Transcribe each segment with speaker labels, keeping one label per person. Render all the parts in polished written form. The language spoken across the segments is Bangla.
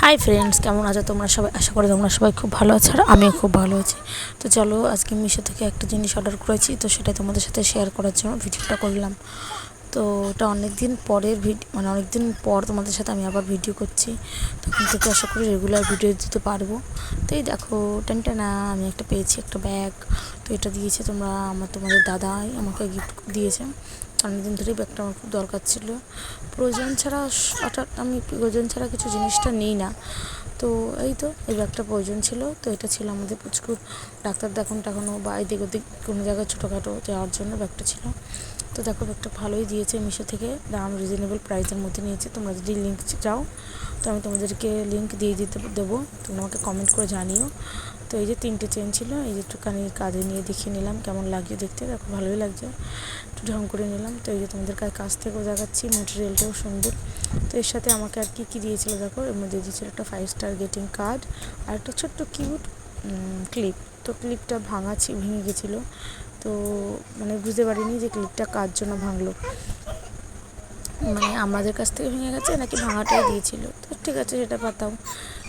Speaker 1: হাই ফ্রেন্ডস, কেমন আছো তোমরা সবাই? আশা করি তোমরা সবাই খুব ভালো আছো আর আমিও খুব ভালো আছি। তো চলো, আজকে মিশো থেকে একটা জিনিস অর্ডার করেছি, তো সেটা তোমাদের সাথে শেয়ার করার জন্য ভিডিওটা করলাম। তো ওটা অনেক দিন পরের মানে অনেক দিন পর তোমাদের সাথে আমি আবার ভিডিও করছি। তখন থেকে আশা করি রেগুলার ভিডিও দিতে পারবো। তো এই দেখো, টেনটেনা আমি একটা পেয়েছি, একটা ব্যাগ। তো এটা দিয়েছে তোমাদের দাদাই আমাকে গিফট দিয়েছে। অনেকদিন ধরেই ব্যাগটা আমার খুব দরকার ছিল। প্রয়োজন ছাড়া কিছু জিনিসটা নিই না। তো এই ব্যাগটা প্রয়োজন ছিল। তো এটা ছিল আমাদের পুচকুর ডাক্তার দেখানো বা এদিক ওদিক কোনো জায়গায় ছোটোখাটো যাওয়ার জন্য ব্যাগটা ছিল। তো দেখো, ব্যাগটা ভালোই দিয়েছে মিশো থেকে, দাম রিজনেবল প্রাইসের মধ্যে নিয়েছে। তোমরা যদি লিঙ্ক চাও তো আমি তোমাদেরকে লিঙ্ক দিয়ে দেবো, তোমরা আমাকে কমেন্ট করে জানিও। তো এই যে 3টে চেন ছিল, এই যে একটুখানি কাঁধে নিয়ে দেখিয়ে নিলাম কেমন লাগছে দেখতে। দেখো, ভালোই লাগছে, একটু ঢং করে নিলাম। তো এই যে তোমাদের কাছ থেকেও দেখাচ্ছি, মেটেরিয়ালটাও সুন্দর। তো এর সাথে আমাকে আর কী দিয়েছিল দেখো, এর মধ্যে দিয়েছিল একটা 5 স্টার গেটিং কার্ড আর একটা ছোট্ট কিউট ক্লিপ। তো ক্লিপটা ভেঙে গেছিলো। তো মানে বুঝতে পারিনি যে ক্লিপটা কার জন্য ভাঙলো, মানে আমাদের কাছ থেকে ভেঙে গেছে নাকি ভাঙাটাই দিয়েছিল। তো ঠিক আছে, সেটা পাতাম,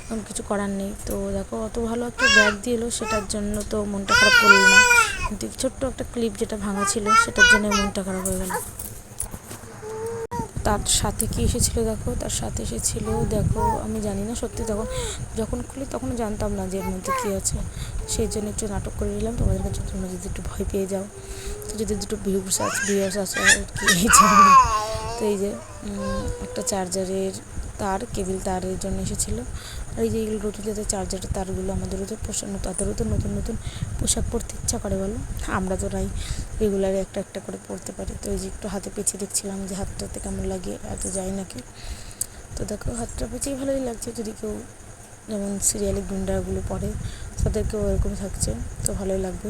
Speaker 1: এখন কিছু করার নেই। তো দেখো, অত ভালো একটা ব্যাগ দিয়ে এলো, সেটার জন্য তো মনটা খারাপ করলো না, কিন্তু ছোট্ট একটা ক্লিপ যেটা ভাঙা ছিল সেটার জন্য মনটা খারাপ হয়ে গেল। তার সাথে কি এসেছিলো দেখো, তার সাথে এসেছিলো দেখো, আমি জানি না সত্যি, যখন খুলি তখন জানতাম না যে এর মধ্যে কী আছে। সেই জন্য একটু নাটক করে নিলাম তোমাদের কাছে, তোমরা যদি একটু ভয় পেয়ে যাও, তো যদি দুটো ভিউস আছে আর কি, এই জন্য। তো এই যে একটা চার্জারের তার, কেবিল তারের জন্য এসেছিলো। আর এই যে এইগুলো নতুন যাতে চার্জারের তারগুলো আমাদেরও তো তাদেরও তো নতুন নতুন পোশাক পরতে ইচ্ছা করে বলো, আমরা তো নাই রেগুলারে একটা একটা করে পরতে পারি। তো এই যে একটু হাতে পেঁচিয়ে দেখছিলাম যে হাতটাতে কেমন লাগে, এত যায় নাকি। তো দেখো, হাতটা পেঁচিয়ে ভালোই লাগছে, যদি কেউ যেমন সিরিয়ালে গুন্ডাগুলো পরে তাদেরকেও এরকম থাকছে, তো ভালোই লাগবে।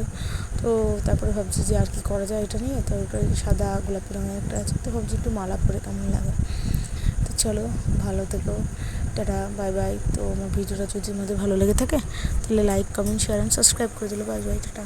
Speaker 1: তো তারপরে ভাবছি যে আর কি করা যায় এটা নিয়ে। তো ওটা সাদা গোলাপি রঙের একটা আছে, তো ভাবছি একটু মালা পরে কেমন লাগে। তো চলো, ভালো থেকো, টাটা, বাই বাই। তো আমার ভিডিওটা যদি তোমাদের ভালো লেগে থাকে তাহলে like, comment, share and subscribe করে দিলে। Bye bye, tata.